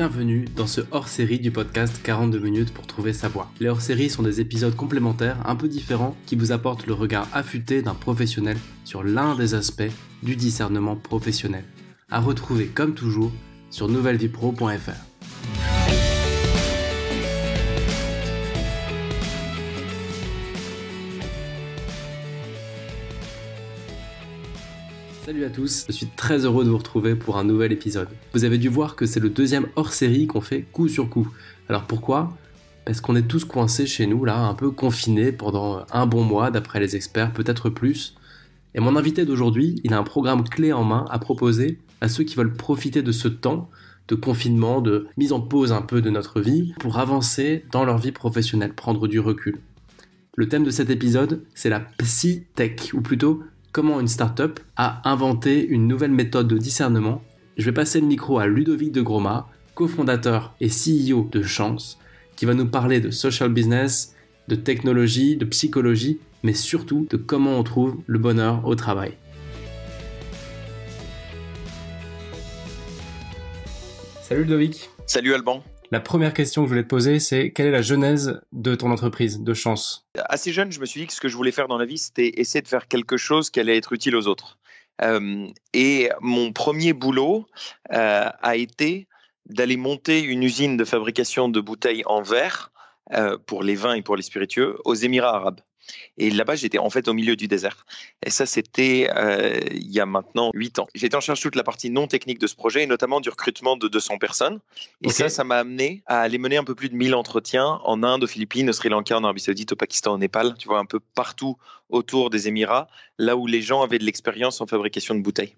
Bienvenue dans ce hors-série du podcast 42 minutes pour trouver sa voie. Les hors-séries sont des épisodes complémentaires un peu différents qui vous apportent le regard affûté d'un professionnel sur l'un des aspects du discernement professionnel. À retrouver comme toujours sur nouvellevipro.fr. Salut à tous, je suis très heureux de vous retrouver pour un nouvel épisode. Vous avez dû voir que c'est le deuxième hors-série qu'on fait coup sur coup. Alors pourquoi ? Parce qu'on est tous coincés chez nous là, un peu confinés pendant un bon mois d'après les experts, peut-être plus. Et mon invité d'aujourd'hui, il a un programme clé en main à proposer à ceux qui veulent profiter de ce temps de confinement, de mise en pause un peu de notre vie pour avancer dans leur vie professionnelle, prendre du recul. Le thème de cet épisode, c'est la psy-tech, ou plutôt comment une startup a inventé une nouvelle méthode de discernement. Je vais passer le micro à Ludovic de Groma, cofondateur et CEO de Chance, qui va nous parler de social business, de technologie, de psychologie, mais surtout de comment on trouve le bonheur au travail. Salut Ludovic. Salut Alban. La première question que je voulais te poser, c'est quelle est la genèse de ton entreprise, de Chance ? Assez jeune, je me suis dit que ce que je voulais faire dans la vie, c'était essayer de faire quelque chose qui allait être utile aux autres. Et mon premier boulot a été d'aller monter une usine de fabrication de bouteilles en verre pour les vins et pour les spiritueux aux Émirats arabes. Et là-bas, j'étais en fait au milieu du désert. Et ça, c'était il y a maintenant 8 ans. J'étais en charge de toute la partie non technique de ce projet, et notamment du recrutement de 200 personnes. Et ça m'a amené à aller mener un peu plus de 1000 entretiens en Inde, aux Philippines, au Sri Lanka, en Arabie Saoudite, au Pakistan, au Népal. Tu vois, un peu partout autour des Émirats, là où les gens avaient de l'expérience en fabrication de bouteilles.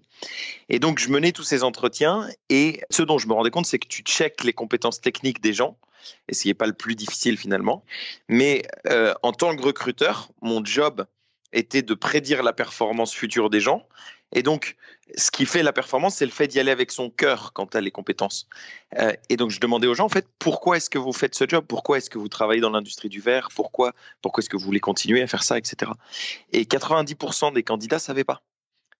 Et donc, je menais tous ces entretiens. Et ce dont je me rendais compte, c'est que tu checkes les compétences techniques des gens. Et ce n'est pas le plus difficile finalement. Mais en tant que recruteur, mon job était de prédire la performance future des gens. Et donc, ce qui fait la performance, c'est le fait d'y aller avec son cœur quant à les compétences. Et donc, je demandais aux gens, en fait, pourquoi est-ce que vous faites ce job ? Pourquoi est-ce que vous travaillez dans l'industrie du verre ? Pourquoi est-ce que vous voulez continuer à faire ça, etc. Et 90% des candidats ne savaient pas.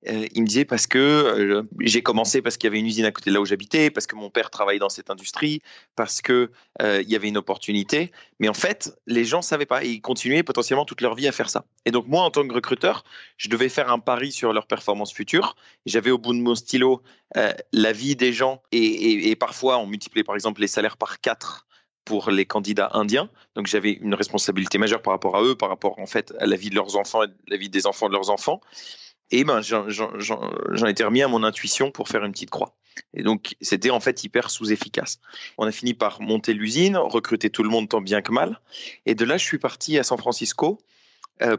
Il me disait parce que j'ai commencé parce qu'il y avait une usine à côté de là où j'habitais, parce que mon père travaillait dans cette industrie, parce que il y avait une opportunité. Mais en fait, les gens ne savaient pas et ils continuaient potentiellement toute leur vie à faire ça. Et donc moi, en tant que recruteur, je devais faire un pari sur leur performance future. J'avais au bout de mon stylo la vie des gens et parfois on multipliait par exemple les salaires par 4 pour les candidats indiens. Donc j'avais une responsabilité majeure par rapport à eux, par rapport en fait à la vie de leurs enfants et la vie des enfants de leurs enfants. Et j'en étais remis à mon intuition pour faire une petite croix. Et donc, c'était en fait hyper sous-efficace. On a fini par monter l'usine, recruter tout le monde tant bien que mal. Et de là, je suis parti à San Francisco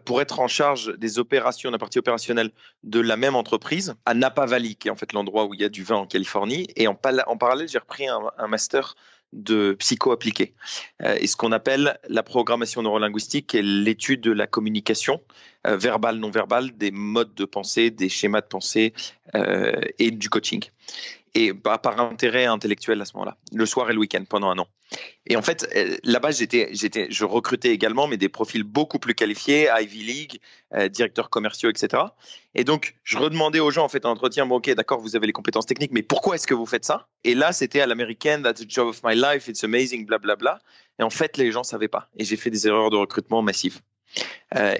pour être en charge des opérations, de la partie opérationnelle de la même entreprise, à Napa Valley, qui est en fait l'endroit où il y a du vin en Californie. Et en parallèle, j'ai repris un master de psycho-appliqué. Et ce qu'on appelle la programmation neurolinguistique et l'étude de la communication verbale, non verbale, des modes de pensée, des schémas de pensée et du coaching. Et par intérêt intellectuel à ce moment-là, le soir et le week-end pendant 1 an. Et en fait, là-bas, je recrutais également, mais des profils beaucoup plus qualifiés, Ivy League, directeurs commerciaux, etc. Et donc, je redemandais aux gens, en fait, en entretien, bon, ok, d'accord, vous avez les compétences techniques, mais pourquoi est-ce que vous faites ça ? Et là, c'était à l'américaine, that's the job of my life, it's amazing, blablabla. Et en fait, les gens ne savaient pas. Et j'ai fait des erreurs de recrutement massives.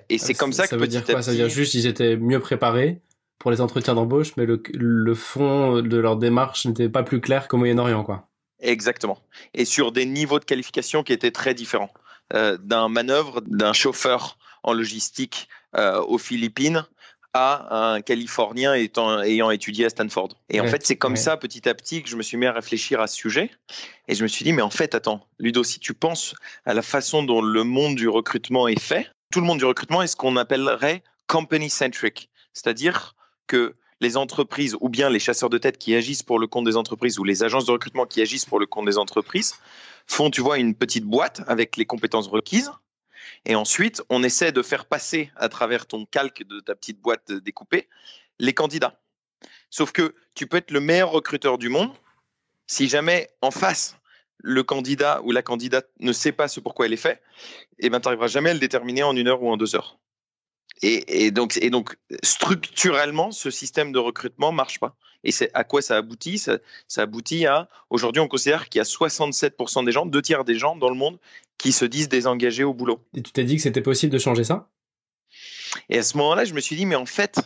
Et c'est comme ça que veut dire quoi ? Ça veut dire juste qu'ils étaient mieux préparés pour les entretiens d'embauche, mais le fond de leur démarche n'était pas plus clair qu'au Moyen-Orient, quoi. Exactement. Et sur des niveaux de qualification qui étaient très différents. D'un manœuvre, d'un chauffeur en logistique aux Philippines à un Californien ayant étudié à Stanford. Et en fait, c'est comme ça, petit à petit, que je me suis mis à réfléchir à ce sujet. Et je me suis dit, mais en fait, attends, Ludo, si tu penses à la façon dont le monde du recrutement est fait, tout le monde du recrutement est ce qu'on appellerait company-centric. C'est-à-dire que les entreprises ou bien les chasseurs de tête qui agissent pour le compte des entreprises ou les agences de recrutement qui agissent pour le compte des entreprises font, tu vois, une petite boîte avec les compétences requises. Et ensuite, on essaie de faire passer à travers ton calque de ta petite boîte découpée les candidats. Sauf que tu peux être le meilleur recruteur du monde si jamais en face, le candidat ou la candidate ne sait pas ce pourquoi elle est fait, eh ben, tu n'arriveras jamais à le déterminer en 1 heure ou en 2 heures. Et donc, structurellement, ce système de recrutement marche pas. Et c'est à quoi ça aboutit? Ça aboutit à, aujourd'hui, on considère qu'il y a 67% des gens, 2 tiers des gens dans le monde, qui se disent désengagés au boulot. Et tu t'es dit que c'était possible de changer ça? Et à ce moment-là, je me suis dit, mais en fait,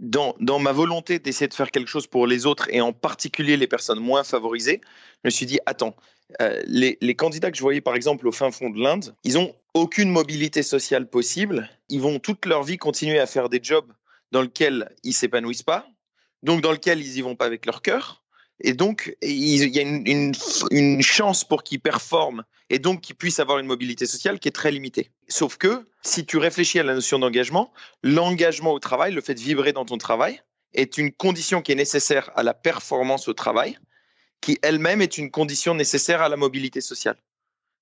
dans ma volonté d'essayer de faire quelque chose pour les autres, et en particulier les personnes moins favorisées, je me suis dit, attends, les candidats que je voyais par exemple au fin fond de l'Inde, ils n'ont aucune mobilité sociale possible. Ils vont toute leur vie continuer à faire des jobs dans lesquels ils ne s'épanouissent pas, donc dans lesquels ils n'y vont pas avec leur cœur. Et donc, il y a une chance pour qu'ils performent et donc qu'ils puissent avoir une mobilité sociale qui est très limitée. Sauf que, si tu réfléchis à la notion d'engagement, l'engagement au travail, le fait de vibrer dans ton travail, est une condition qui est nécessaire à la performance au travail, qui elle-même est une condition nécessaire à la mobilité sociale.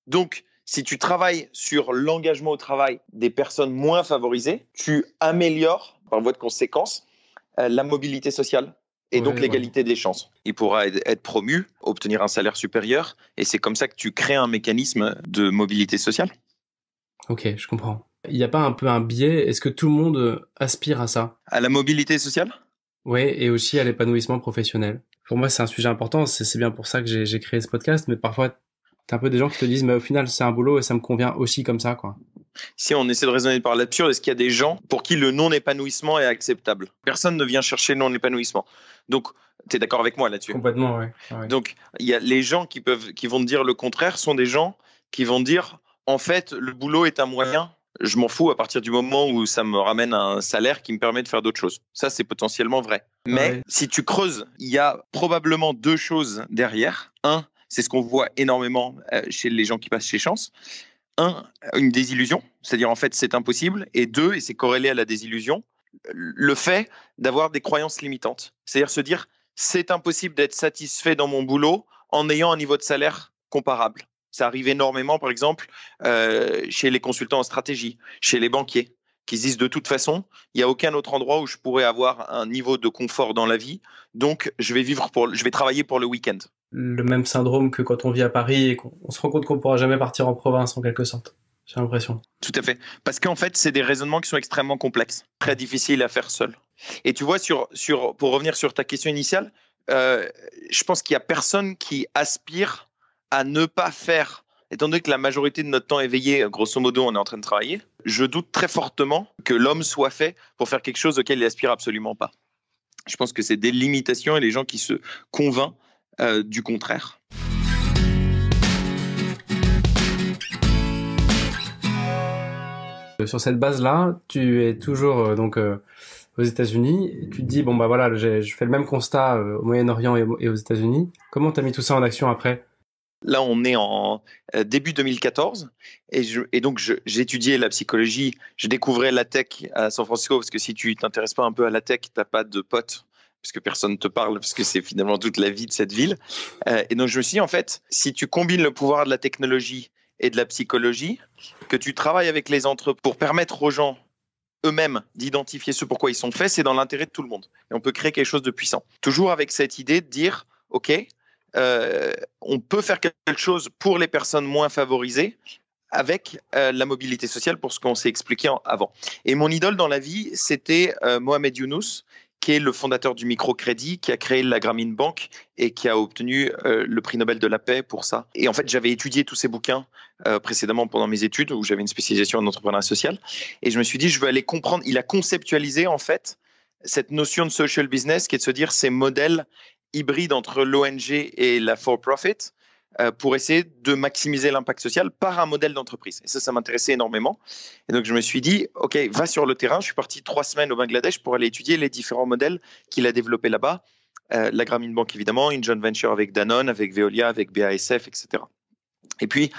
Donc, si tu travailles sur l'engagement au travail des personnes moins favorisées, tu améliores, par voie de conséquence, la mobilité sociale et donc l'égalité des chances. Il pourra être promu, obtenir un salaire supérieur, et c'est comme ça que tu crées un mécanisme de mobilité sociale. Ok, je comprends. Il n'y a pas un peu un biais? Est-ce que tout le monde aspire à ça? À la mobilité sociale? Oui, et aussi à l'épanouissement professionnel. Pour moi, c'est un sujet important. C'est bien pour ça que j'ai créé ce podcast, mais parfois, t'as un peu des gens qui te disent, mais au final, c'est un boulot et ça me convient aussi comme ça, quoi. Si on essaie de raisonner par l'absurde, est-ce qu'il y a des gens pour qui le non-épanouissement est acceptable? Personne ne vient chercher le non-épanouissement. Donc, tu es d'accord avec moi là-dessus? Complètement, oui. Ouais. Donc, il y a les gens qui vont te dire le contraire, sont des gens qui vont dire, en fait, le boulot est un moyen, je m'en fous à partir du moment où ça me ramène un salaire qui me permet de faire d'autres choses. Ça, c'est potentiellement vrai. Mais si tu creuses, il y a probablement 2 choses derrière. Un, c'est ce qu'on voit énormément chez les gens qui passent chez Chance. Une désillusion, c'est-à-dire en fait c'est impossible, et 2, et c'est corrélé à la désillusion, le fait d'avoir des croyances limitantes, c'est-à-dire se dire c'est impossible d'être satisfait dans mon boulot en ayant un niveau de salaire comparable. Ça arrive énormément par exemple chez les consultants en stratégie, chez les banquiers, qui se disent de toute façon il n'y a aucun autre endroit où je pourrais avoir un niveau de confort dans la vie, donc je vais travailler pour le week-end. Le même syndrome que quand on vit à Paris et qu'on se rend compte qu'on ne pourra jamais partir en province en quelque sorte. J'ai l'impression. Tout à fait. Parce qu'en fait, c'est des raisonnements qui sont extrêmement complexes, très difficiles à faire seul. Et tu vois, pour revenir sur ta question initiale, je pense qu'il n'y a personne qui aspire à ne pas faire, étant donné que la majorité de notre temps éveillé, grosso modo, on est en train de travailler, je doute très fortement que l'homme soit fait pour faire quelque chose auquel il aspire absolument pas. Je pense que c'est des limitations et les gens qui se convainquent du contraire. Sur cette base-là, tu es toujours aux États-Unis. Et tu te dis bon bah voilà, je fais le même constat au Moyen-Orient et aux États-Unis. Comment t'as mis tout ça en action après? Là, on est en début 2014 et donc j'étudiais la psychologie. Je découvrais la tech à San Francisco parce que si tu t'intéresses pas un peu à la tech, t'as pas de potes. Parce que personne ne te parle, parce que c'est finalement toute la vie de cette ville. Et donc, je me suis dit, en fait, si tu combines le pouvoir de la technologie et de la psychologie, que tu travailles avec les entreprises pour permettre aux gens eux-mêmes d'identifier ce pourquoi ils sont faits, c'est dans l'intérêt de tout le monde. Et on peut créer quelque chose de puissant. Toujours avec cette idée de dire, OK, on peut faire quelque chose pour les personnes moins favorisées avec la mobilité sociale pour ce qu'on s'est expliqué avant. Et mon idole dans la vie, c'était Mohamed Younous, qui est le fondateur du microcrédit, qui a créé la Grameen Bank et qui a obtenu le prix Nobel de la paix pour ça. Et en fait, j'avais étudié tous ces bouquins précédemment pendant mes études, où j'avais une spécialisation en entrepreneuriat social. Et je me suis dit, je veux aller comprendre. Il a conceptualisé, en fait, cette notion de social business, qui est de se dire ces modèles hybrides entre l'ONG et la for-profit, pour essayer de maximiser l'impact social par un modèle d'entreprise. Et ça m'intéressait énormément. Et donc, je me suis dit, OK, va sur le terrain. Je suis parti 3 semaines au Bangladesh pour aller étudier les différents modèles qu'il a développés là-bas. La Grameen Bank, évidemment, une joint venture avec Danone, avec Veolia, avec BASF, etc. Et puis,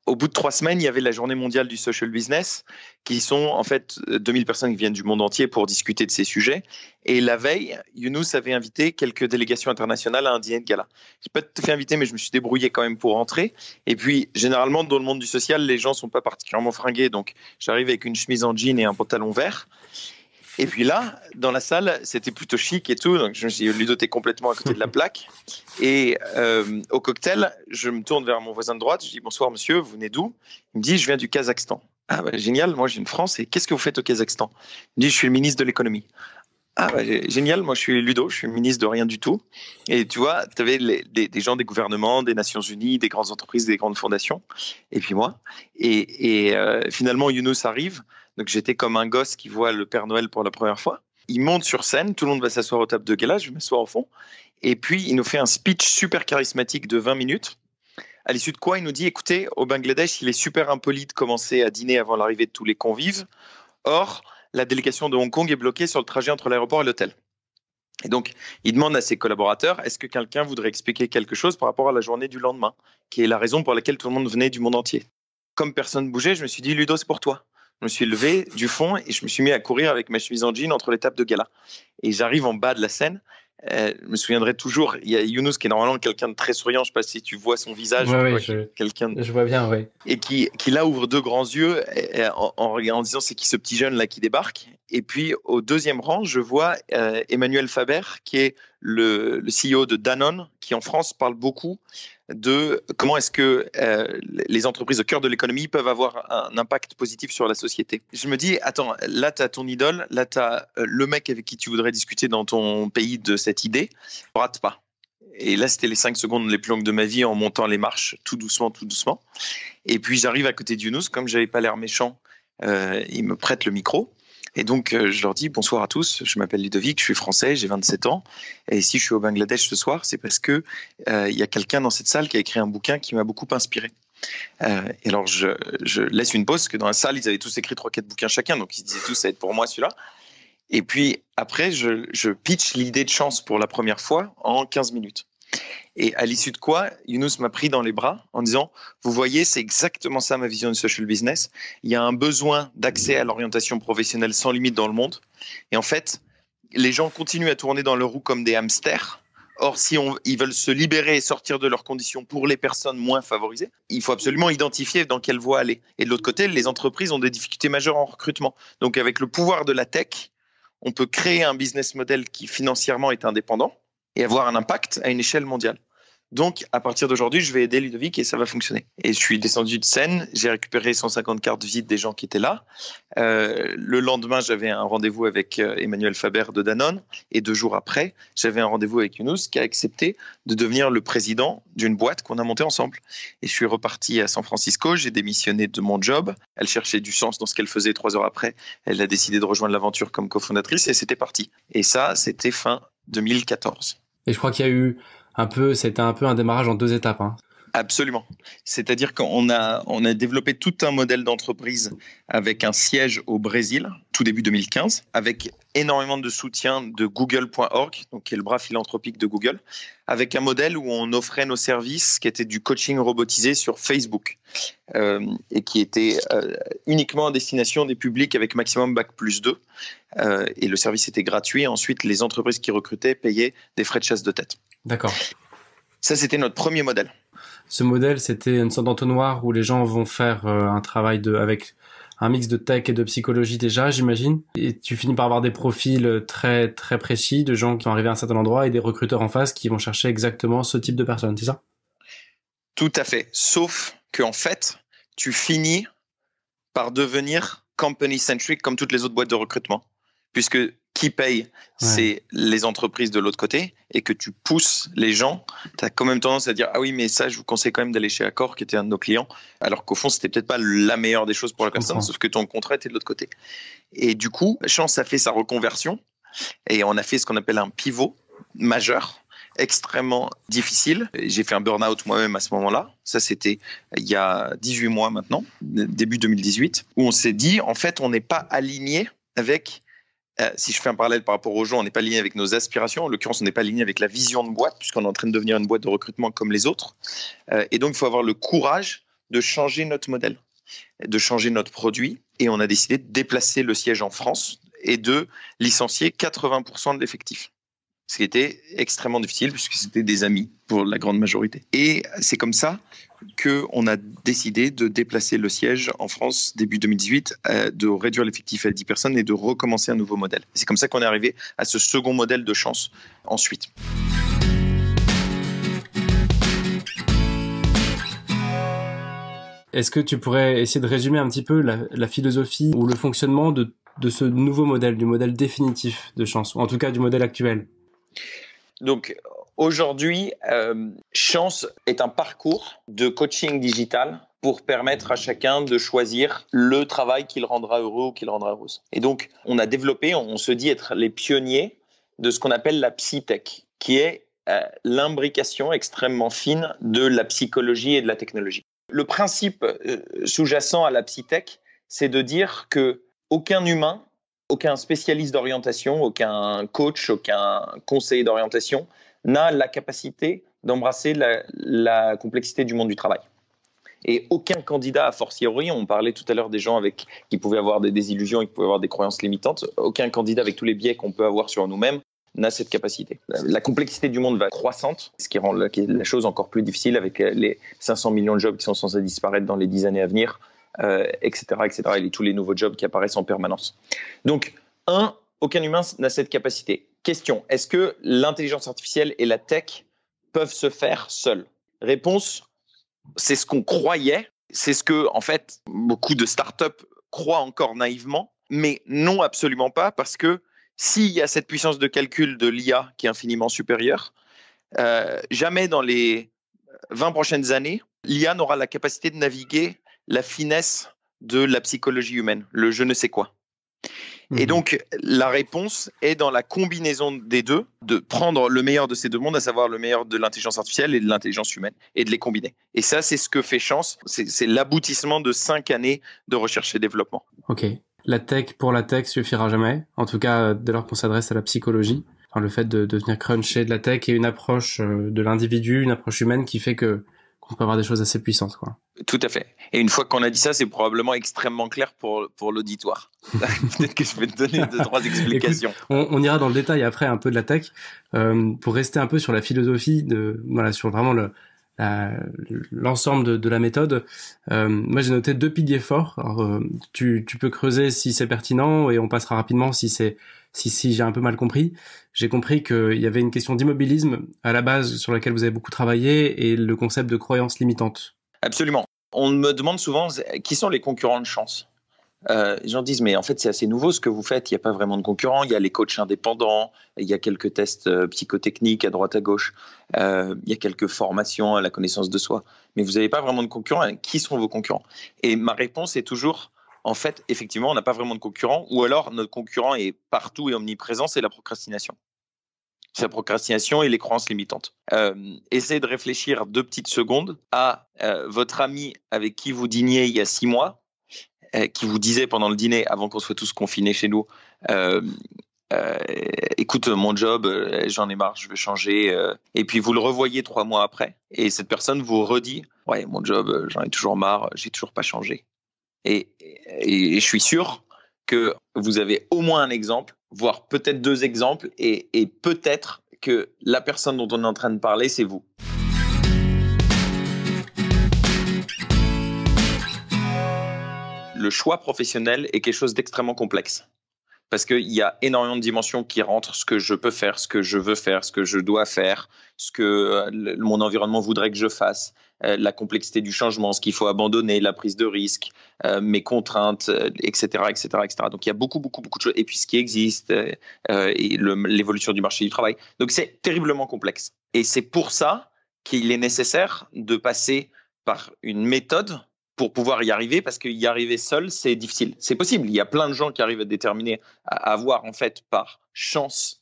au bout de 3 semaines, il y avait la journée mondiale du social business, qui sont en fait 2000 personnes qui viennent du monde entier pour discuter de ces sujets. Et la veille, Younous avait invité quelques délégations internationales à un dîner de gala. Je n'ai pas tout à fait invité, mais je me suis débrouillé quand même pour rentrer. Et puis, généralement, dans le monde du social, les gens ne sont pas particulièrement fringués. Donc, j'arrive avec une chemise en jean et un pantalon vert. Et puis là, dans la salle, c'était plutôt chic et tout. Donc, je me suis dit, Ludo, t'es complètement à côté de la plaque. Et au cocktail, je me tourne vers mon voisin de droite. Je dis, bonsoir, monsieur, vous venez d'où? Il me dit, je viens du Kazakhstan. Ah bah, génial, moi je viens de France et qu'est-ce que vous faites au Kazakhstan? Il me dit, je suis le ministre de l'économie. Ah bah, génial, moi je suis Ludo, je suis ministre de rien du tout. Et tu vois, tu avais des gens des gouvernements, des Nations Unies, des grandes entreprises, des grandes fondations, et puis moi. Finalement, Younous arrive, donc j'étais comme un gosse qui voit le Père Noël pour la première fois. Il monte sur scène, tout le monde va s'asseoir aux tables de gala, je m'assois au fond, et puis il nous fait un speech super charismatique de 20 minutes. À l'issue de quoi, il nous dit, écoutez, au Bangladesh, il est super impoli de commencer à dîner avant l'arrivée de tous les convives. Or, la délégation de Hong Kong est bloquée sur le trajet entre l'aéroport et l'hôtel. Et donc, il demande à ses collaborateurs, est-ce que quelqu'un voudrait expliquer quelque chose par rapport à la journée du lendemain, qui est la raison pour laquelle tout le monde venait du monde entier. Comme personne ne bougeait, je me suis dit, Ludo, c'est pour toi. Je me suis levé du fond et je me suis mis à courir avec ma chemise en jean entre les tables de gala. Et j'arrive en bas de la scène. Je me souviendrai toujours, il y a Younous qui est normalement quelqu'un de très souriant, je ne sais pas si tu vois son visage, je vois bien, oui. Et qui là ouvre deux grands yeux en disant c'est qui ce petit jeune là qui débarque. Et puis au deuxième rang, je vois Emmanuel Faber qui est le CEO de Danone, qui en France parle beaucoup de comment est-ce que les entreprises au cœur de l'économie peuvent avoir un impact positif sur la société. Je me dis, attends, là tu as ton idole, là tu as le mec avec qui tu voudrais discuter dans ton pays de cette idée, rate pas. Et là, c'était les 5 secondes les plus longues de ma vie en montant les marches tout doucement, tout doucement. Et puis, j'arrive à côté de Younous. Comme je n'avais pas l'air méchant, il me prête le micro. Et donc, je leur dis bonsoir à tous. Je m'appelle Ludovic, je suis français, j'ai 27 ans. Et si je suis au Bangladesh ce soir, c'est parce que y a quelqu'un dans cette salle qui a écrit un bouquin qui m'a beaucoup inspiré. Et alors, je laisse une pause, parce que dans la salle, ils avaient tous écrit 3-4 bouquins chacun. Donc, ils disaient tous, ça va être pour moi celui-là. Et puis après, je pitch l'idée de chance pour la première fois en 15 minutes. Et à l'issue de quoi, Younous m'a pris dans les bras en disant, vous voyez, c'est exactement ça ma vision du social business. Il y a un besoin d'accès à l'orientation professionnelle sans limite dans le monde. Et en fait, les gens continuent à tourner dans leur roue comme des hamsters. Or, si ils veulent se libérer et sortir de leurs conditions pour les personnes moins favorisées, il faut absolument identifier dans quelle voie aller. Et de l'autre côté, les entreprises ont des difficultés majeures en recrutement. Donc, avec le pouvoir de la tech, on peut créer un business model qui financièrement est indépendant et avoir un impact à une échelle mondiale. Donc, à partir d'aujourd'hui, je vais aider Ludovic et ça va fonctionner. Et je suis descendu de scène, j'ai récupéré 150 cartes de visite des gens qui étaient là. Le lendemain, j'avais un rendez-vous avec Emmanuel Faber de Danone. Et 2 jours après, j'avais un rendez-vous avec Younous qui a accepté de devenir le président d'une boîte qu'on a montée ensemble. Et je suis reparti à San Francisco, j'ai démissionné de mon job. Elle cherchait du sens dans ce qu'elle faisait. 3 heures après, elle a décidé de rejoindre l'aventure comme cofondatrice et c'était parti. Et ça, c'était fin 2014. Et je crois qu'il y a eu c'était un peu un démarrage en 2 étapes. Hein. Absolument. C'est-à-dire qu'on a développé tout un modèle d'entreprise avec un siège au Brésil, tout début 2015, avec énormément de soutien de Google.org, donc qui est le bras philanthropique de Google, avec un modèle où on offrait nos services qui était du coaching robotisé sur Facebook et qui était uniquement à destination des publics avec maximum Bac+2. Et le service était gratuit. Ensuite, les entreprises qui recrutaient payaient des frais de chasse de tête. D'accord. Ça, c'était notre premier modèle. Ce modèle, c'était une sorte d'entonnoir où les gens vont faire un travail avec un mix de tech et de psychologie déjà, j'imagine. Et tu finis par avoir des profils très, très précis de gens qui sont arrivés à un certain endroit et des recruteurs en face qui vont chercher exactement ce type de personnes, c'est ça? Tout à fait. Sauf qu'en fait, tu finis par devenir company-centric comme toutes les autres boîtes de recrutement. Puisque qui paye, c'est les entreprises de l'autre côté, et que tu pousses les gens, tu as quand même tendance à dire « Ah oui, mais ça, je vous conseille quand même d'aller chez Accor, qui était un de nos clients. » Alors qu'au fond, c'était peut-être pas la meilleure des choses pour la personne, sauf que ton contrat était de l'autre côté. Et du coup, Chance a fait sa reconversion, et on a fait ce qu'on appelle un pivot majeur, extrêmement difficile. J'ai fait un burn-out moi-même à ce moment-là. Ça, c'était il y a 18 mois maintenant, début 2018, où on s'est dit, en fait, on n'est pas aligné avec... si je fais un parallèle par rapport aux gens, on n'est pas aligné avec nos aspirations. En l'occurrence, on n'est pas aligné avec la vision de boîte, puisqu'on est en train de devenir une boîte de recrutement comme les autres. Et donc, il faut avoir le courage de changer notre modèle, de changer notre produit. Et on a décidé de déplacer le siège en France et de licencier 80% de l'effectif. Ce qui était extrêmement difficile, puisque c'était des amis pour la grande majorité. Et c'est comme ça qu'on a décidé de déplacer le siège en France début 2018, de réduire l'effectif à 10 personnes et de recommencer un nouveau modèle. C'est comme ça qu'on est arrivé à ce second modèle de Chance ensuite. Est-ce que tu pourrais essayer de résumer un petit peu la philosophie ou le fonctionnement de ce nouveau modèle, du modèle définitif de Chance, ou en tout cas du modèle actuel? Donc aujourd'hui, Chance est un parcours de coaching digital pour permettre à chacun de choisir le travail qui le rendra heureux ou qui le rendra heureuse. Et donc, on a développé, on se dit être les pionniers de ce qu'on appelle la psytech, qui est l'imbrication extrêmement fine de la psychologie et de la technologie. Le principe sous-jacent à la psytech, c'est de dire que aucun humain, aucun spécialiste d'orientation, aucun coach, aucun conseiller d'orientation n'a la capacité d'embrasser la complexité du monde du travail. Et aucun candidat, a fortiori, on parlait tout à l'heure des gens qui pouvaient avoir des désillusions et qui pouvaient avoir des croyances limitantes, aucun candidat avec tous les biais qu'on peut avoir sur nous-mêmes n'a cette capacité. La complexité du monde va croissante, ce qui rend la chose encore plus difficile avec les 500 millions de jobs qui sont censés disparaître dans les 10 années à venir, etc., et tous les nouveaux jobs qui apparaissent en permanence. Donc, aucun humain n'a cette capacité. Question, est-ce que l'intelligence artificielle et la tech peuvent se faire seules? Réponse, c'est ce qu'on croyait, c'est ce que, en fait, beaucoup de startups croient encore naïvement, mais non, absolument pas, parce que s'il y a cette puissance de calcul de l'IA qui est infiniment supérieure, jamais dans les 20 prochaines années, l'IA n'aura la capacité de naviguer la finesse de la psychologie humaine, le je ne sais quoi. Et donc, la réponse est dans la combinaison des deux, de prendre le meilleur de ces deux mondes, à savoir le meilleur de l'intelligence artificielle et de l'intelligence humaine, et de les combiner. Et ça, c'est ce que fait Chance. C'est l'aboutissement de 5 années de recherche et développement. Ok. La tech pour la tech suffira jamais. En tout cas, dès lors qu'on s'adresse à la psychologie. Enfin, le fait de venir cruncher de la tech et une approche de l'individu, une approche humaine qui fait qu'on peut avoir des choses assez puissantes, quoi. Tout à fait. Et une fois qu'on a dit ça, c'est probablement extrêmement clair pour l'auditoire. Peut-être que je vais te donner 2-3 explications. Écoute, on ira dans le détail après un peu de la tech. Pour rester un peu sur la philosophie, sur vraiment l'ensemble de la méthode. Moi, j'ai noté 2 piliers forts. Alors, tu peux creuser si c'est pertinent et on passera rapidement si j'ai un peu mal compris. J'ai compris qu'il y avait une question d'immobilisme à la base sur laquelle vous avez beaucoup travaillé et le concept de croyance limitante. Absolument. On me demande souvent qui sont les concurrents de Chance. Les gens disent mais en fait c'est assez nouveau ce que vous faites, il n'y a pas vraiment de concurrents, il y a les coachs indépendants, il y a quelques tests psychotechniques à droite à gauche, il y a quelques formations à la connaissance de soi, mais vous n'avez pas vraiment de concurrents. Qui sont vos concurrents? Et ma réponse est toujours en fait effectivement on n'a pas vraiment de concurrents, ou alors notre concurrent est partout et omniprésent, c'est la procrastination. C'est la procrastination et les croyances limitantes. Essayez de réfléchir 2 petites secondes à votre ami avec qui vous dîniez il y a 6 mois, qui vous disait pendant le dîner, avant qu'on soit tous confinés chez nous, écoute, mon job, j'en ai marre, je veux changer. Et puis vous le revoyez 3 mois après, et cette personne vous redit, ouais, mon job, j'en ai toujours marre, j'ai toujours pas changé. Et je suis sûr que vous avez au moins un exemple, voire peut-être 2 exemples, et peut-être que la personne dont on est en train de parler, c'est vous. Le choix professionnel est quelque chose d'extrêmement complexe parce qu'il y a énormément de dimensions qui rentrent, ce que je peux faire, ce que je veux faire, ce que je dois faire, ce que mon environnement voudrait que je fasse, la complexité du changement, ce qu'il faut abandonner, la prise de risque, mes contraintes, etc., etc., etc. Donc il y a beaucoup de choses. Et puis ce qui existe, et l'évolution du marché du travail. Donc c'est terriblement complexe. Et c'est pour ça qu'il est nécessaire de passer par une méthode pour pouvoir y arriver, parce qu'y arriver seul, c'est difficile. C'est possible. Il y a plein de gens qui arrivent à déterminer, à avoir en fait par chance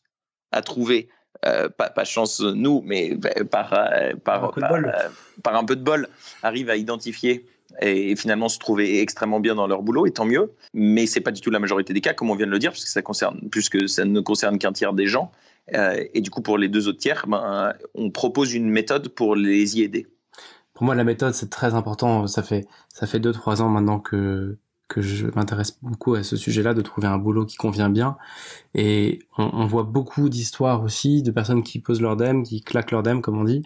à trouver, pas chance nous, mais par un peu de bol, arrivent à identifier et finalement se trouver extrêmement bien dans leur boulot, et tant mieux. Mais c'est pas du tout la majorité des cas, comme on vient de le dire, parce que ça ne concerne qu'un tiers des gens. Et du coup, pour les 2 autres tiers, on propose une méthode pour les y aider. Pour moi, la méthode, c'est très important. Ça fait 2-3 ans maintenant que je m'intéresse beaucoup à ce sujet-là, de trouver un boulot qui convient bien. Et on voit beaucoup d'histoires aussi de personnes qui posent leur dème, qui claquent leur dème, comme on dit,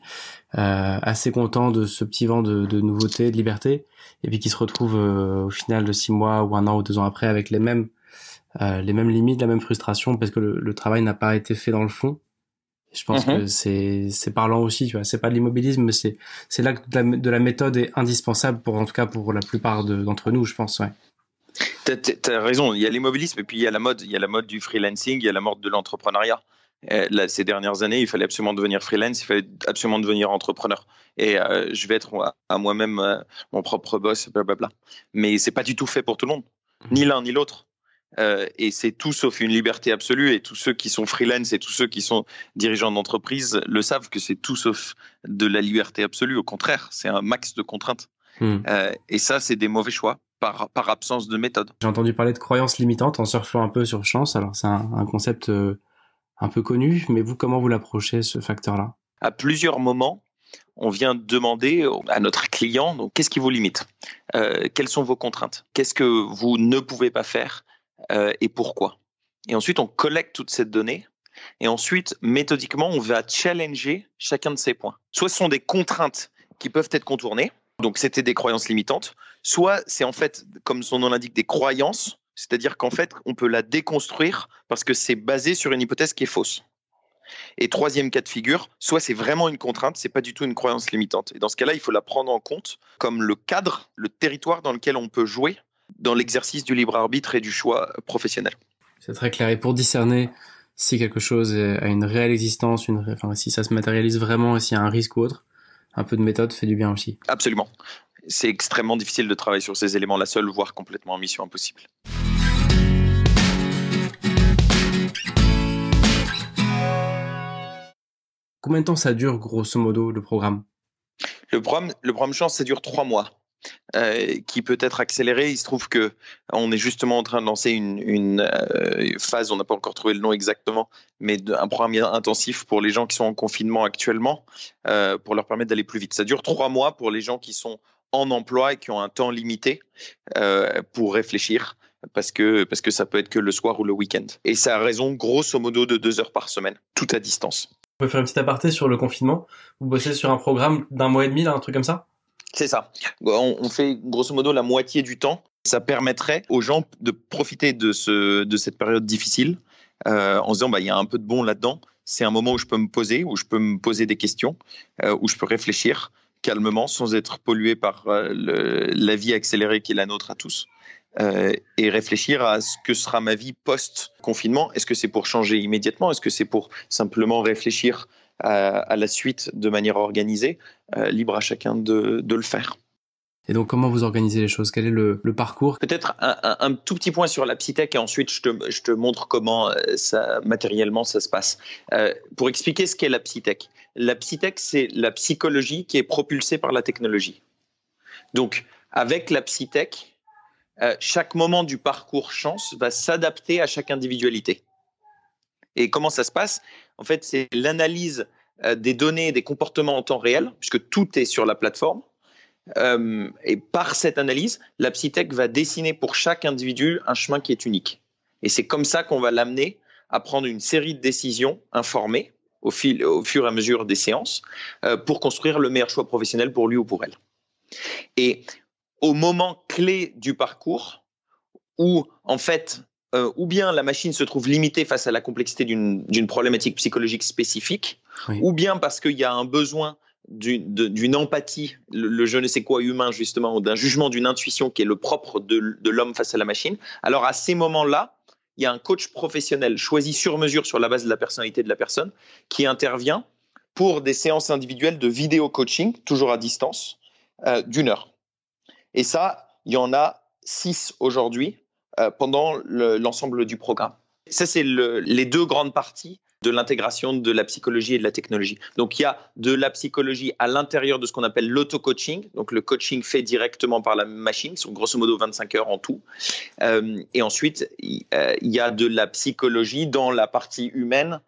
assez contents de ce petit vent de nouveauté, de liberté, et puis qui se retrouvent au final de 6 mois ou 1 an ou 2 ans après avec les mêmes limites, la même frustration, parce que le travail n'a pas été fait dans le fond. Je pense que c'est parlant aussi, tu vois. C'est pas de l'immobilisme, mais c'est là que de la méthode est indispensable en tout cas pour la plupart d'entre nous, je pense, ouais. T'as raison, il y a l'immobilisme et puis il y a la mode du freelancing, il y a la mode de l'entrepreneuriat. Là, ces dernières années, il fallait absolument devenir freelance, il fallait absolument devenir entrepreneur. Et je vais être à moi-même mon propre boss, blablabla. Mais c'est pas du tout fait pour tout le monde, ni l'un ni l'autre. Et c'est tout sauf une liberté absolue. Et tous ceux qui sont freelance et tous ceux qui sont dirigeants d'entreprise le savent que c'est tout sauf de la liberté absolue. Au contraire, c'est un max de contraintes. Et ça, c'est des mauvais choix par absence de méthode. J'ai entendu parler de croyances limitantes en surfant un peu sur chance. Alors, c'est un concept un peu connu, mais vous, comment vous l'approchez, ce facteur-là? À plusieurs moments, on vient demander à notre client, donc, qu'est-ce qui vous limite? Quelles sont vos contraintes? Qu'est-ce que vous ne pouvez pas faire et pourquoi? Et ensuite, on collecte toute cette donnée et ensuite, méthodiquement, on va challenger chacun de ces points. Soit ce sont des contraintes qui peuvent être contournées, donc c'était des croyances limitantes, soit c'est en fait, comme son nom l'indique, des croyances, c'est-à-dire qu'en fait, on peut la déconstruire parce que c'est basé sur une hypothèse qui est fausse. Et troisième cas de figure, soit c'est vraiment une contrainte, c'est pas du tout une croyance limitante. Et dans ce cas-là, il faut la prendre en compte comme le cadre, le territoire dans lequel on peut jouer dans l'exercice du libre arbitre et du choix professionnel. C'est très clair. Et pour discerner si quelque chose a une réelle existence, si ça se matérialise vraiment, s'il y a un risque ou autre, un peu de méthode fait du bien aussi. Absolument. C'est extrêmement difficile de travailler sur ces éléments-là seul, voire complètement en mission impossible. Combien de temps ça dure, grosso modo, le programme? Le programme Chance, ça dure 3 mois. Qui peut être accéléré. Il se trouve qu'on est justement en train de lancer une phase, on n'a pas encore trouvé le nom exactement, mais un programme intensif pour les gens qui sont en confinement actuellement, pour leur permettre d'aller plus vite. Ça dure 3 mois pour les gens qui sont en emploi et qui ont un temps limité pour réfléchir, parce que ça peut être que le soir ou le week-end. Et ça a raison, grosso modo, de 2 heures par semaine, tout à distance. On peut faire une petite aparté sur le confinement. Vous bossez sur un programme d'1 mois et demi, là, un truc comme ça? C'est ça. On fait grosso modo la moitié du temps. Ça permettrait aux gens de profiter de cette période difficile en se disant il y a un peu de bon là-dedans. C'est un moment où je peux me poser des questions, où je peux réfléchir calmement sans être pollué par la vie accélérée qui est la nôtre à tous. Et réfléchir à ce que sera ma vie post-confinement. Est-ce que c'est pour changer immédiatement? Est-ce que c'est pour simplement réfléchir à la suite de manière organisée? Libre à chacun de le faire. Et donc, comment vous organisez les choses? Quel est le parcours? Peut-être un tout petit point sur la psytech et ensuite je te montre comment matériellement ça se passe. Pour expliquer ce qu'est la psytech. La psytech, c'est la psychologie qui est propulsée par la technologie. Donc, avec la psytech, chaque moment du parcours chance va s'adapter à chaque individualité. Et comment ça se passe? En fait, c'est l'analyse des données et des comportements en temps réel, puisque tout est sur la plateforme. Et par cette analyse, la psytech va dessiner pour chaque individu un chemin qui est unique. Et c'est comme ça qu'on va l'amener à prendre une série de décisions informées au fur et à mesure des séances pour construire le meilleur choix professionnel pour lui ou pour elle. Et au moment clé du parcours, où en fait, ou bien la machine se trouve limitée face à la complexité d'une problématique psychologique spécifique, oui, ou bien parce qu'il y a un besoin d'une empathie, le je ne sais quoi humain justement, ou d'un jugement, d'une intuition qui est le propre de l'homme face à la machine. Alors à ces moments-là, il y a un coach professionnel choisi sur mesure sur la base de la personnalité de la personne qui intervient pour des séances individuelles de vidéo coaching, toujours à distance, d'1 heure. Et ça, il y en a 6 aujourd'hui pendant l'ensemble du programme. Ça, c'est les 2 grandes parties de l'intégration de la psychologie et de la technologie. Donc, il y a de la psychologie à l'intérieur de ce qu'on appelle l'auto-coaching. Donc, le coaching fait directement par la machine, qui sont grosso modo 25 heures en tout. Et ensuite, il y a de la psychologie dans la partie humaine,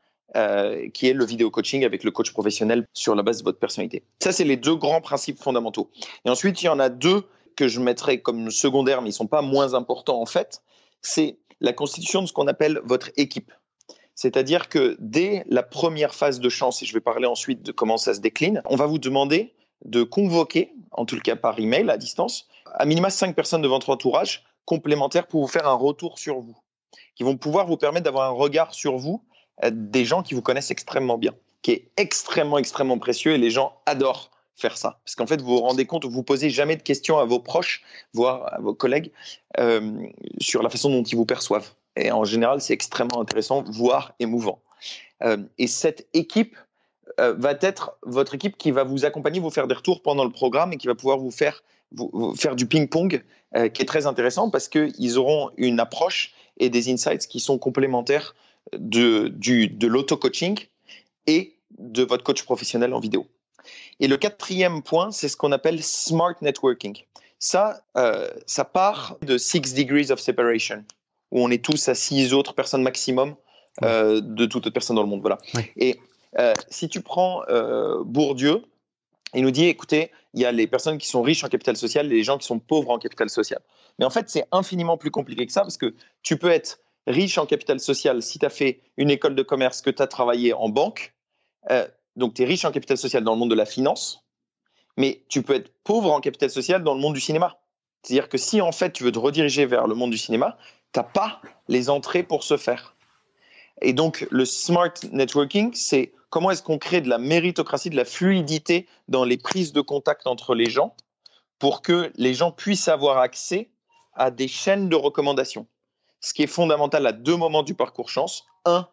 qui est le vidéo coaching avec le coach professionnel sur la base de votre personnalité. Ça, c'est les 2 grands principes fondamentaux. Et ensuite, il y en a 2 que je mettrais comme secondaires, mais ils ne sont pas moins importants en fait. C'est la constitution de ce qu'on appelle votre équipe. C'est-à-dire que dès la première phase de chance, et je vais parler ensuite de comment ça se décline, on va vous demander de convoquer, en tout cas par email à distance, à minima 5 personnes de votre entourage complémentaires pour vous faire un retour sur vous, qui vont pouvoir vous permettre d'avoir un regard sur vous des gens qui vous connaissent extrêmement bien. qui est extrêmement, extrêmement précieux et les gens adorent faire ça. Parce qu'en fait, vous vous rendez compte, vous ne posez jamais de questions à vos proches, voire à vos collègues, sur la façon dont ils vous perçoivent. Et en général, c'est extrêmement intéressant, voire émouvant. Et cette équipe va être votre équipe qui va vous accompagner, vous faire des retours pendant le programme et qui va pouvoir vous faire du ping-pong qui est très intéressant parce qu'ils auront une approche et des insights qui sont complémentaires de l'auto-coaching et de votre coach professionnel en vidéo. Et le quatrième point, c'est ce qu'on appelle smart networking. Ça part de 6 degrees of separation, où on est tous à 6 autres personnes maximum de toute autre personne dans le monde. Voilà. Ouais. Et si tu prends Bourdieu, il nous dit, écoutez, il y a les personnes qui sont riches en capital social et les gens qui sont pauvres en capital social. Mais en fait, c'est infiniment plus compliqué que ça parce que tu peux être riche en capital social si tu as fait une école de commerce, que tu as travaillé en banque. Donc, tu es riche en capital social dans le monde de la finance, mais tu peux être pauvre en capital social dans le monde du cinéma. C'est-à-dire que si, en fait, tu veux te rediriger vers le monde du cinéma, tu n'as pas les entrées pour ce faire. Et donc, le smart networking, c'est comment est-ce qu'on crée de la méritocratie, de la fluidité dans les prises de contact entre les gens pour que les gens puissent avoir accès à des chaînes de recommandations. Ce qui est fondamental à 2 moments du parcours chance. Un,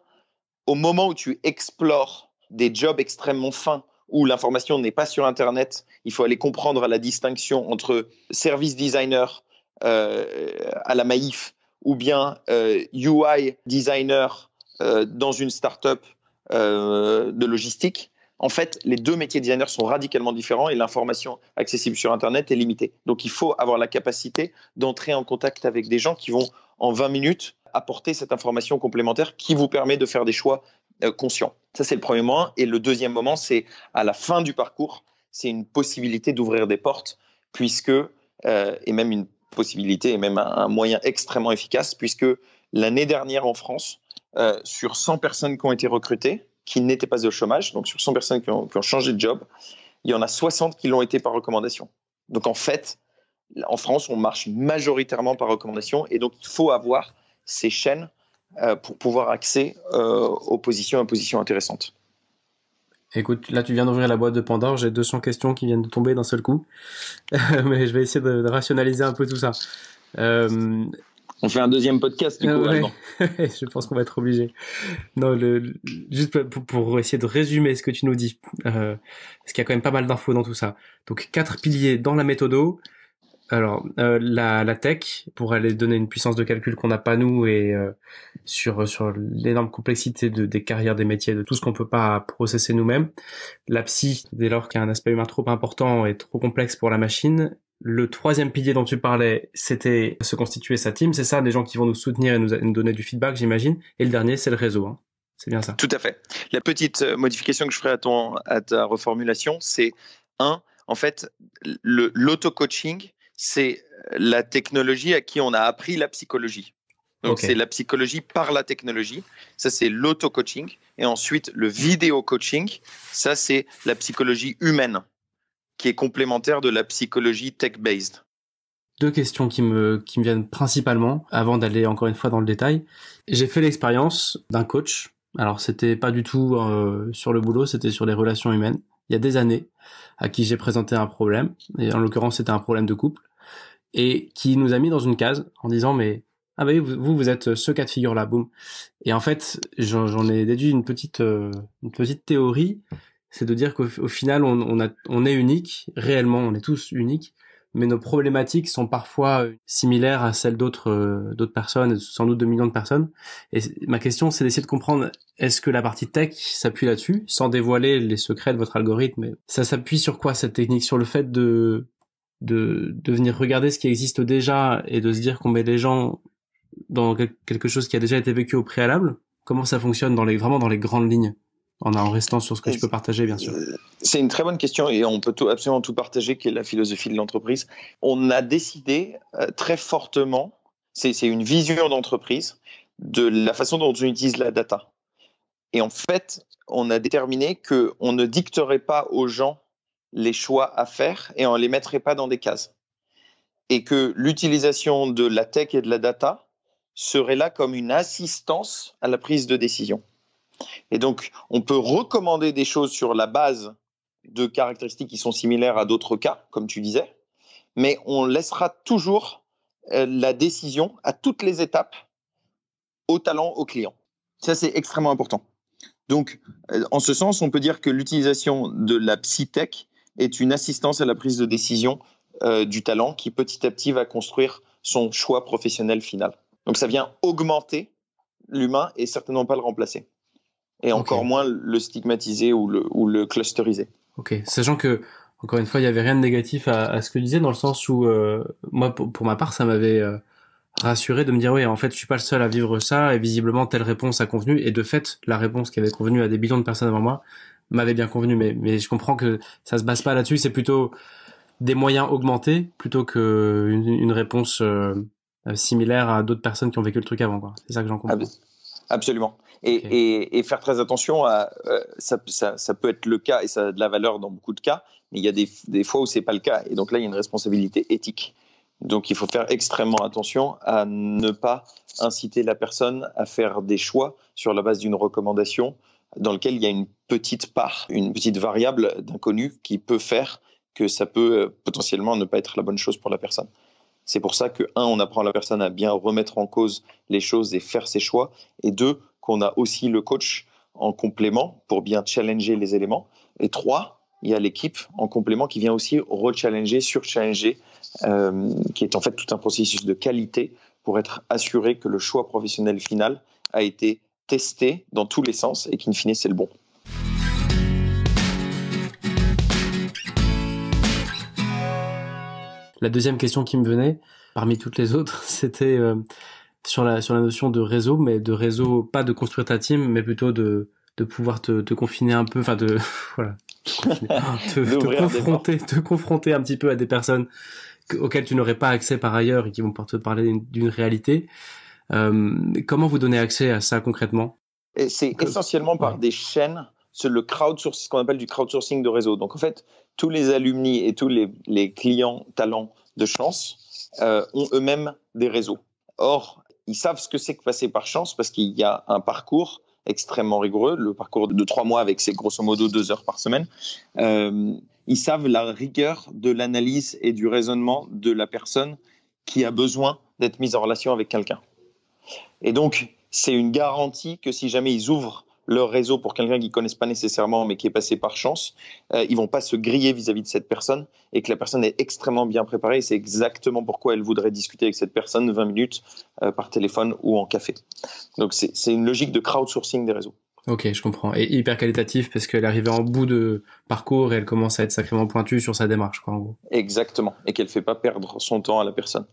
au moment où tu explores des jobs extrêmement fins où l'information n'est pas sur Internet, il faut aller comprendre la distinction entre service designer à la Maïf ou bien UI designer dans une start-up de logistique. En fait, les 2 métiers de designer sont radicalement différents et l'information accessible sur Internet est limitée. Donc, il faut avoir la capacité d'entrer en contact avec des gens qui vont, en 20 minutes, apporter cette information complémentaire qui vous permet de faire des choix conscients. Ça, c'est le premier moment. Et le deuxième moment, c'est à la fin du parcours, c'est une possibilité d'ouvrir des portes, puisque, et même une possibilité, et même un moyen extrêmement efficace, puisque l'année dernière en France, sur 100 personnes qui ont été recrutées, qui n'étaient pas au chômage, donc sur 100 personnes qui ont changé de job, il y en a 60 qui l'ont été par recommandation. Donc en fait, en France, on marche majoritairement par recommandation et donc il faut avoir ces chaînes pour pouvoir accéder aux positions intéressantes. Écoute, là tu viens d'ouvrir la boîte de Pandore, j'ai 200 questions qui viennent de tomber d'un seul coup, mais je vais essayer de rationaliser un peu tout ça. On fait un deuxième podcast, du coup, ouais. Je pense qu'on va être obligé. Non, juste pour essayer de résumer ce que tu nous dis, parce qu'il y a quand même pas mal d'infos dans tout ça. Donc, 4 piliers dans la méthodo. Alors, la tech, pour aller donner une puissance de calcul qu'on n'a pas nous, et sur l'énorme complexité des carrières, des métiers, de tout ce qu'on peut pas processer nous-mêmes. La psy, dès lors qu'il y a un aspect humain trop important et trop complexe pour la machine. Le 3e pilier dont tu parlais, c'était se constituer sa team, c'est ça, des gens qui vont nous soutenir et nous donner du feedback, j'imagine. Et le dernier, c'est le réseau, hein. C'est bien ça. Tout à fait. La petite modification que je ferai à ta reformulation, c'est en fait, l'auto-coaching, c'est la technologie à qui on a appris la psychologie. Donc, okay. C'est la psychologie par la technologie. Ça, c'est l'auto-coaching. Et ensuite, le vidéo-coaching, ça, c'est la psychologie humaine, qui est complémentaire de la psychologie tech-based. 2 questions qui me viennent principalement, avant d'aller encore une fois dans le détail. J'ai fait l'expérience d'un coach. Alors, c'était pas du tout sur le boulot, c'était sur les relations humaines. Il y a des années, à qui j'ai présenté un problème. Et en l'occurrence, c'était un problème de couple. Et qui nous a mis dans une case en disant, mais, ah bah oui, vous êtes ce cas de figure-là, boum. Et en fait, j'en ai déduit une petite théorie. C'est de dire qu'au final, on est unique, réellement, on est tous uniques, mais nos problématiques sont parfois similaires à celles d'autres personnes, sans doute de millions de personnes. Et ma question, c'est d'essayer de comprendre, est-ce que la partie tech s'appuie là-dessus, sans dévoiler les secrets de votre algorithme? Ça s'appuie sur quoi, cette technique? Sur le fait de venir regarder ce qui existe déjà et de se dire qu'on met les gens dans quelque chose qui a déjà été vécu au préalable? Comment ça fonctionne vraiment dans les grandes lignes? En restant sur ce que je peux partager, bien sûr. C'est une très bonne question et on peut absolument tout partager, qui est la philosophie de l'entreprise. On a décidé très fortement, c'est une vision d'entreprise, de la façon dont on utilise la data. Et en fait, on a déterminé qu'on ne dicterait pas aux gens les choix à faire et on ne les mettrait pas dans des cases. Et que l'utilisation de la tech et de la data serait là comme une assistance à la prise de décision. Et donc, on peut recommander des choses sur la base de caractéristiques qui sont similaires à d'autres cas, comme tu disais, mais on laissera toujours la décision à toutes les étapes au talent, au client. Ça, c'est extrêmement important. Donc, en ce sens, on peut dire que l'utilisation de la psytech est une assistance à la prise de décision du talent qui, petit à petit, va construire son choix professionnel final. Donc, ça vient augmenter l'humain et certainement pas le remplacer. Et encore moins le stigmatiser ou le clusteriser. Ok, sachant que, encore une fois, il n'y avait rien de négatif à ce que tu disais, dans le sens où, moi, pour ma part, ça m'avait rassuré de me dire, oui, en fait, je suis pas le seul à vivre ça, et visiblement, telle réponse a convenu, et de fait, la réponse qui avait convenu à des millions de personnes avant moi m'avait bien convenu, mais je comprends que ça se base pas là-dessus, c'est plutôt des moyens augmentés, plutôt que une réponse similaire à d'autres personnes qui ont vécu le truc avant, quoi. C'est ça que j'en comprends. Absolument. Et faire très attention à ça peut être le cas et ça a de la valeur dans beaucoup de cas, mais il y a des fois où c'est pas le cas et donc là il y a une responsabilité éthique. Donc il faut faire extrêmement attention à ne pas inciter la personne à faire des choix sur la base d'une recommandation dans lequel il y a une petite part, une petite variable d'inconnu qui peut faire que ça peut potentiellement ne pas être la bonne chose pour la personne. C'est pour ça que, on apprend à la personne à bien remettre en cause les choses et faire ses choix. Et 2, qu'on a aussi le coach en complément pour bien challenger les éléments. Et 3, il y a l'équipe en complément qui vient aussi rechallenger, surchallenger, qui est en fait tout un processus de qualité pour être assuré que le choix professionnel final a été testé dans tous les sens et qu'in fine, c'est le bon. La deuxième question qui me venait, parmi toutes les autres, c'était sur la notion de réseau, mais de réseau, pas de construire ta team, mais plutôt de pouvoir te confiner un peu, enfin voilà, te confronter un petit peu à des personnes auxquelles tu n'aurais pas accès par ailleurs et qui vont te parler d'une réalité. Comment vous donnez accès à ça concrètement ? Et c'est essentiellement par des chaînes, c'est ce qu'on appelle du crowdsourcing de réseau. Donc en fait, tous les alumni et tous les clients talents de chance ont eux-mêmes des réseaux. Or, ils savent ce que c'est que passer par chance parce qu'il y a un parcours extrêmement rigoureux, le parcours de 3 mois avec ses grosso modo 2 heures par semaine. Ils savent la rigueur de l'analyse et du raisonnement de la personne qui a besoin d'être mise en relation avec quelqu'un. Et donc, c'est une garantie que si jamais ils ouvrent leur réseau pour quelqu'un qu'ils ne connaissent pas nécessairement mais qui est passé par chance, ils ne vont pas se griller vis-à-vis de cette personne et que la personne est extrêmement bien préparée et c'est exactement pourquoi elle voudrait discuter avec cette personne 20 minutes par téléphone ou en café. Donc c'est une logique de crowdsourcing des réseaux. Ok, je comprends. Et hyper qualitatif parce qu'elle est arrivée en bout de parcours et elle commence à être sacrément pointue sur sa démarche, quoi, en gros. Exactement. Et qu'elle ne fait pas perdre son temps à la personne.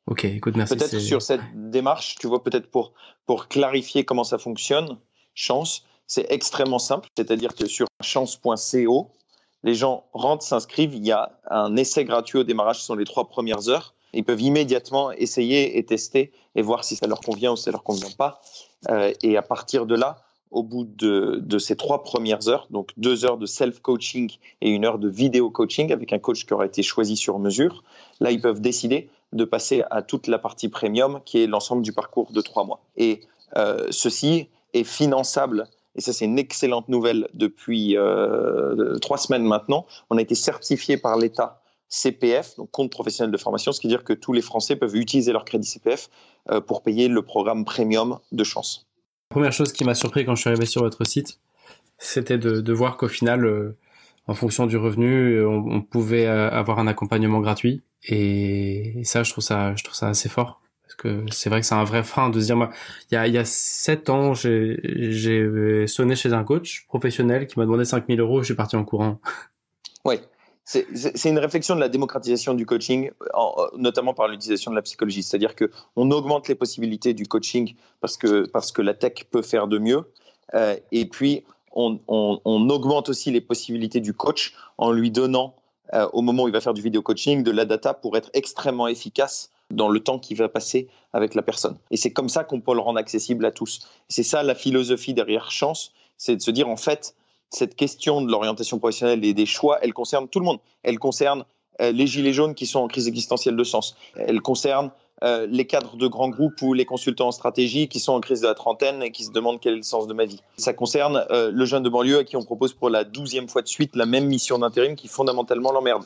Ok, écoute, merci. Peut-être sur cette démarche, tu vois, peut-être pour clarifier comment ça fonctionne, Chance, c'est extrêmement simple. C'est-à-dire que sur chance.co, les gens rentrent, s'inscrivent. Il y a un essai gratuit au démarrage, ce sont les 3 premières heures. Ils peuvent immédiatement essayer et tester et voir si ça leur convient ou si ça leur convient pas. Et à partir de là, au bout de ces 3 premières heures, donc 2 heures de self-coaching et 1 heure de vidéo-coaching avec un coach qui aura été choisi sur mesure, là, ils peuvent décider de passer à toute la partie premium qui est l'ensemble du parcours de 3 mois. Et ceci est finançable. Et ça, c'est une excellente nouvelle depuis 3 semaines maintenant. On a été certifié par l'État CPF, donc compte professionnel de formation, ce qui veut dire que tous les Français peuvent utiliser leur crédit CPF pour payer le programme premium de Chance. La première chose qui m'a surpris quand je suis arrivé sur votre site, c'était de voir qu'au final, en fonction du revenu, on pouvait avoir un accompagnement gratuit. Et ça, je trouve ça assez fort. Parce que c'est vrai que c'est un vrai frein de se dire, moi, il y a 7 ans, j'ai sonné chez un coach professionnel qui m'a demandé 5 000 €, je suis parti en courant. Oui. C'est une réflexion de la démocratisation du coaching, notamment par l'utilisation de la psychologie. C'est-à-dire qu'on augmente les possibilités du coaching parce que la tech peut faire de mieux. Et puis, on augmente aussi les possibilités du coach en lui donnant, au moment où il va faire du vidéo coaching, de la data pour être extrêmement efficace dans le temps qu'il va passer avec la personne. Et c'est comme ça qu'on peut le rendre accessible à tous. C'est ça la philosophie derrière Chance, c'est de se dire en fait, cette question de l'orientation professionnelle et des choix, elle concerne tout le monde. Elle concerne les gilets jaunes qui sont en crise existentielle de sens. Elle concerne les cadres de grands groupes ou les consultants en stratégie qui sont en crise de la trentaine et qui se demandent quel est le sens de ma vie. Ça concerne le jeune de banlieue à qui on propose pour la 12e fois de suite la même mission d'intérim qui fondamentalement l'emmerde.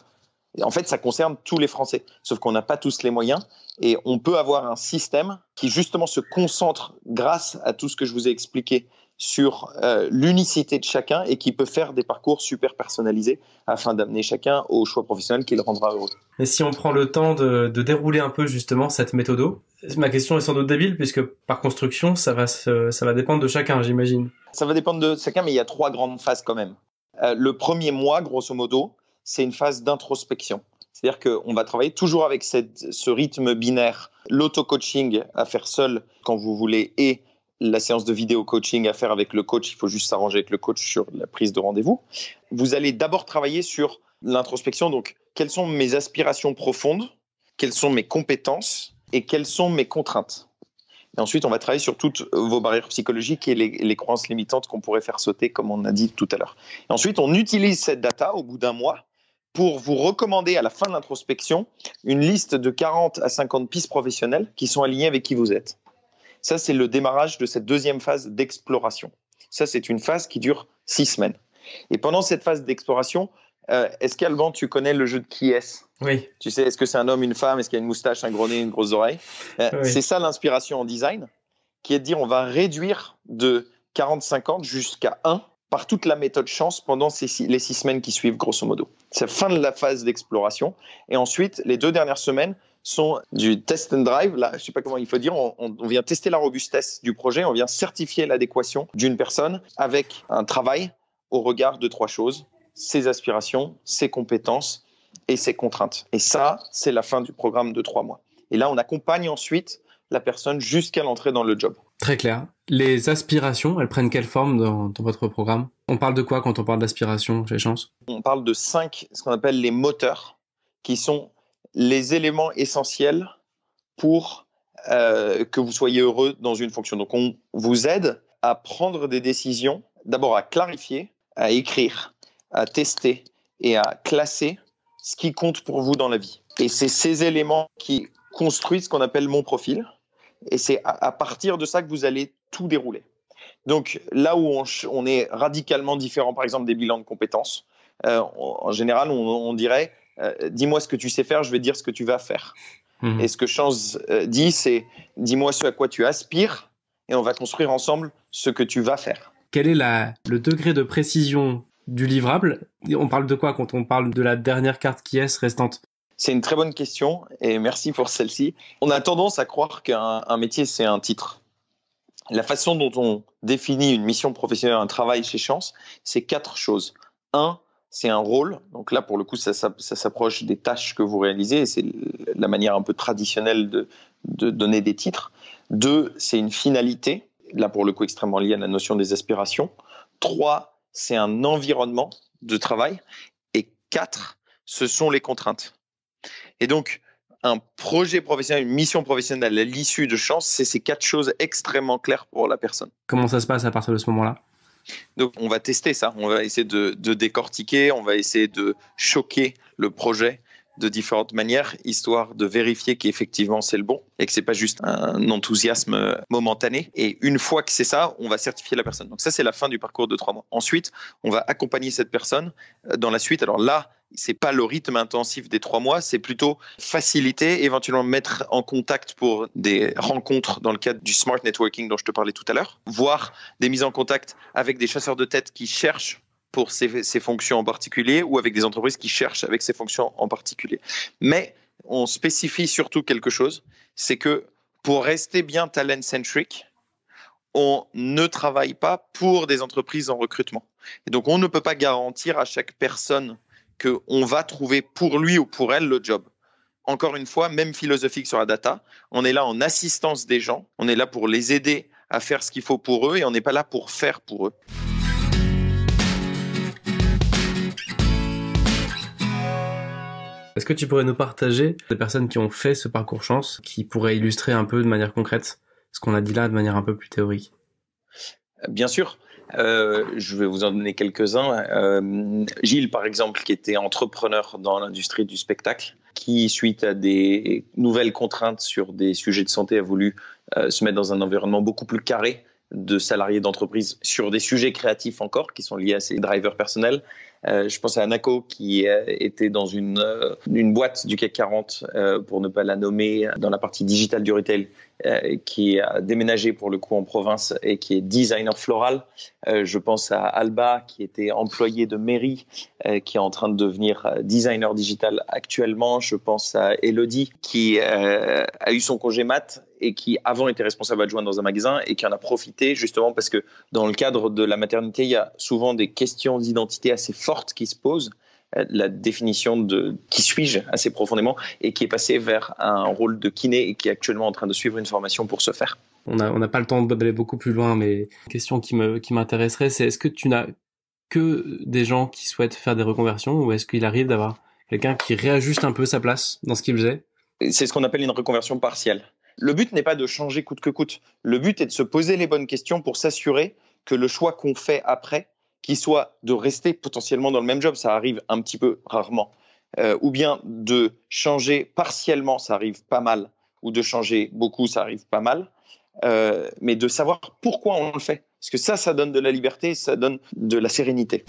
Et en fait, ça concerne tous les Français, sauf qu'on n'a pas tous les moyens et on peut avoir un système qui justement se concentre grâce à tout ce que je vous ai expliqué sur l'unicité de chacun et qui peut faire des parcours super personnalisés afin d'amener chacun au choix professionnel qui le rendra heureux. Et si on prend le temps de dérouler un peu justement cette méthode, ma question est sans doute débile puisque par construction, ça va dépendre de chacun, j'imagine. Ça va dépendre de chacun, mais il y a 3 grandes phases quand même. Le premier mois, grosso modo, c'est une phase d'introspection. C'est-à-dire qu'on va travailler toujours avec ce rythme binaire, l'auto-coaching à faire seul quand vous voulez et la séance de vidéo coaching à faire avec le coach. Il faut juste s'arranger avec le coach sur la prise de rendez-vous. Vous allez d'abord travailler sur l'introspection. Donc, quelles sont mes aspirations profondes, quelles sont mes compétences et quelles sont mes contraintes. Et ensuite, on va travailler sur toutes vos barrières psychologiques et les croyances limitantes qu'on pourrait faire sauter, comme on a dit tout à l'heure. Et ensuite, on utilise cette data au bout d'un mois pour vous recommander à la fin de l'introspection une liste de 40 à 50 pistes professionnelles qui sont alignées avec qui vous êtes. Ça, c'est le démarrage de cette deuxième phase d'exploration. Ça, c'est une phase qui dure 6 semaines. Et pendant cette phase d'exploration, est-ce qu'Alban, tu connais le jeu de qui est-ce ? Oui. Tu sais, est-ce que c'est un homme, une femme ? Est-ce qu'il y a une moustache, un gros nez, une grosse oreille ? Oui. C'est ça l'inspiration en design, qui est de dire on va réduire de 40-50 jusqu'à 1 par toute la méthode chance pendant les 6 semaines qui suivent, grosso modo. C'est la fin de la phase d'exploration. Et ensuite, les 2 dernières semaines sont du test and drive. Là, je ne sais pas comment il faut dire. On vient tester la robustesse du projet. On vient certifier l'adéquation d'une personne avec un travail au regard de 3 choses. Ses aspirations, ses compétences et ses contraintes. Et ça, c'est la fin du programme de 3 mois. Et là, on accompagne ensuite la personne jusqu'à l'entrée dans le job. Très clair. Les aspirations, elles prennent quelle forme dans votre programme ? On parle de quoi quand on parle d'aspiration chez Chance ? On parle de 5, ce qu'on appelle les moteurs, qui sont les éléments essentiels pour que vous soyez heureux dans une fonction. Donc, on vous aide à prendre des décisions, d'abord à clarifier, à écrire, à tester et à classer ce qui compte pour vous dans la vie. Et c'est ces éléments qui construisent ce qu'on appelle mon profil. Et c'est à partir de ça que vous allez tout dérouler. Donc, là où on est radicalement différent, par exemple, des bilans de compétences, en général, on dirait dis-moi ce que tu sais faire, je vais te dire ce que tu vas faire. Et ce que Chance dit, c'est dis-moi ce à quoi tu aspires et on va construire ensemble ce que tu vas faire. Quel est le degré de précision du livrable ? On parle de quoi quand on parle de la dernière carte qui est restante ? C'est une très bonne question et merci pour celle-ci. On a tendance à croire qu'un métier, c'est un titre. La façon dont on définit une mission professionnelle, un travail chez Chance, c'est 4 choses. 1, c'est un rôle. Donc là, pour le coup, ça s'approche des tâches que vous réalisez et c'est la manière un peu traditionnelle de donner des titres. 2, c'est une finalité. Là, pour le coup, extrêmement lié à la notion des aspirations. 3, c'est un environnement de travail. Et 4, ce sont les contraintes. Et donc, un projet professionnel, une mission professionnelle à l'issue de Chance, c'est ces 4 choses extrêmement claires pour la personne. Comment ça se passe à partir de ce moment-là ? Donc, on va tester ça. On va essayer de décortiquer, on va essayer de choquer le projet de différentes manières, histoire de vérifier qu'effectivement c'est le bon et que c'est pas juste un enthousiasme momentané. Et une fois que c'est ça, on va certifier la personne. Donc ça, c'est la fin du parcours de 3 mois. Ensuite, on va accompagner cette personne dans la suite. Alors là, c'est pas le rythme intensif des 3 mois, c'est plutôt faciliter, éventuellement mettre en contact pour des rencontres dans le cadre du smart networking dont je te parlais tout à l'heure, voire des mises en contact avec des chasseurs de tête qui cherchent pour ces fonctions en particulier ou avec des entreprises qui cherchent avec ces fonctions en particulier. Mais on spécifie surtout quelque chose, c'est que pour rester bien talent-centric, on ne travaille pas pour des entreprises en recrutement. Et donc, on ne peut pas garantir à chaque personne qu'on va trouver pour lui ou pour elle le job. Encore une fois, même philosophique sur la data, on est là en assistance des gens, on est là pour les aider à faire ce qu'il faut pour eux et on n'est pas là pour faire pour eux. Est-ce que tu pourrais nous partager des personnes qui ont fait ce parcours Chance, qui pourraient illustrer un peu de manière concrète ce qu'on a dit là de manière un peu plus théorique ? Bien sûr. Je vais vous en donner quelques-uns. Gilles, par exemple, qui était entrepreneur dans l'industrie du spectacle, qui, suite à des nouvelles contraintes sur des sujets de santé, a voulu se mettre dans un environnement beaucoup plus carré de salariés d'entreprise sur des sujets créatifs encore, qui sont liés à ses drivers personnels. Je pense à Anako, qui était dans une boîte du CAC 40, pour ne pas la nommer, dans la partie digitale du retail, qui a déménagé pour le coup en province et qui est designer floral. Je pense à Alba, qui était employé de mairie, qui est en train de devenir designer digital actuellement. Je pense à Elodie, qui a eu son congé mat et qui avant était responsable adjoint dans un magasin et qui en a profité justement parce que dans le cadre de la maternité, il y a souvent des questions d'identité assez fortes qui se posent. La définition de qui suis-je assez profondément, et qui est passé vers un rôle de kiné et qui est actuellement en train de suivre une formation pour ce faire. On n'a pas le temps d'aller beaucoup plus loin, mais une question qui m'intéresserait, c'est est-ce que tu n'as que des gens qui souhaitent faire des reconversions, ou est-ce qu'il arrive d'avoir quelqu'un qui réajuste un peu sa place dans ce qu'il faisait? C'est ce qu'on appelle une reconversion partielle. Le but n'est pas de changer coûte que coûte. Le but est de se poser les bonnes questions pour s'assurer que le choix qu'on fait après, qui soit de rester potentiellement dans le même job, ça arrive un petit peu rarement, ou bien de changer partiellement, ça arrive pas mal, ou de changer beaucoup, ça arrive pas mal, mais de savoir pourquoi on le fait. Parce que ça donne de la liberté, ça donne de la sérénité.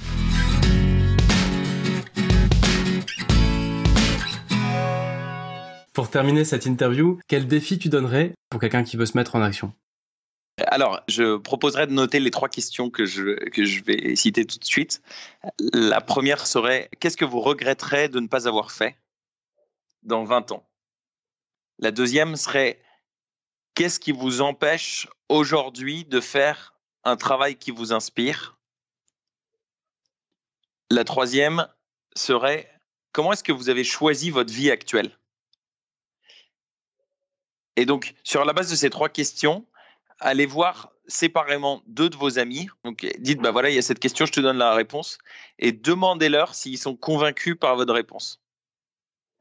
Pour terminer cette interview, quel défi tu donnerais pour quelqu'un qui veut se mettre en action? Alors, je proposerais de noter les 3 questions que je vais citer tout de suite. La première serait, qu'est-ce que vous regretterez de ne pas avoir fait dans 20 ans? La deuxième serait, qu'est-ce qui vous empêche aujourd'hui de faire un travail qui vous inspire? La troisième serait, comment est-ce que vous avez choisi votre vie actuelle? Et donc, sur la base de ces 3 questions, allez voir séparément 2 de vos amis. Donc, dites, voilà, il y a cette question, je te donne la réponse. Et demandez-leur s'ils sont convaincus par votre réponse.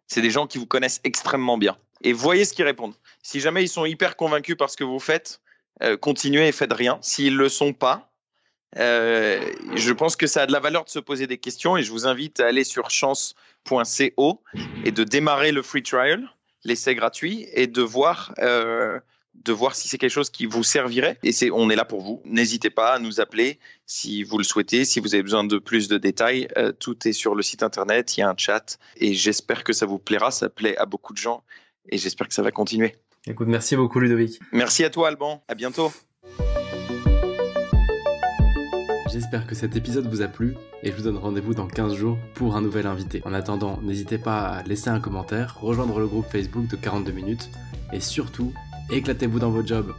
C'est des gens qui vous connaissent extrêmement bien. Et voyez ce qu'ils répondent. Si jamais ils sont hyper convaincus par ce que vous faites, continuez et faites rien. S'ils ne le sont pas, je pense que ça a de la valeur de se poser des questions. Et je vous invite à aller sur chance.co et de démarrer le free trial, l'essai gratuit, et de voir si c'est quelque chose qui vous servirait. Et on est là pour vous. N'hésitez pas à nous appeler si vous le souhaitez, si vous avez besoin de plus de détails. Tout est sur le site internet, il y a un chat. Et j'espère que ça vous plaira, ça plaît à beaucoup de gens. Et j'espère que ça va continuer. Écoute, merci beaucoup Ludovic. Merci à toi Alban, à bientôt. J'espère que cet épisode vous a plu et je vous donne rendez-vous dans 15 jours pour un nouvel invité. En attendant, n'hésitez pas à laisser un commentaire, rejoindre le groupe Facebook de 42 minutes et surtout, éclatez-vous dans votre job.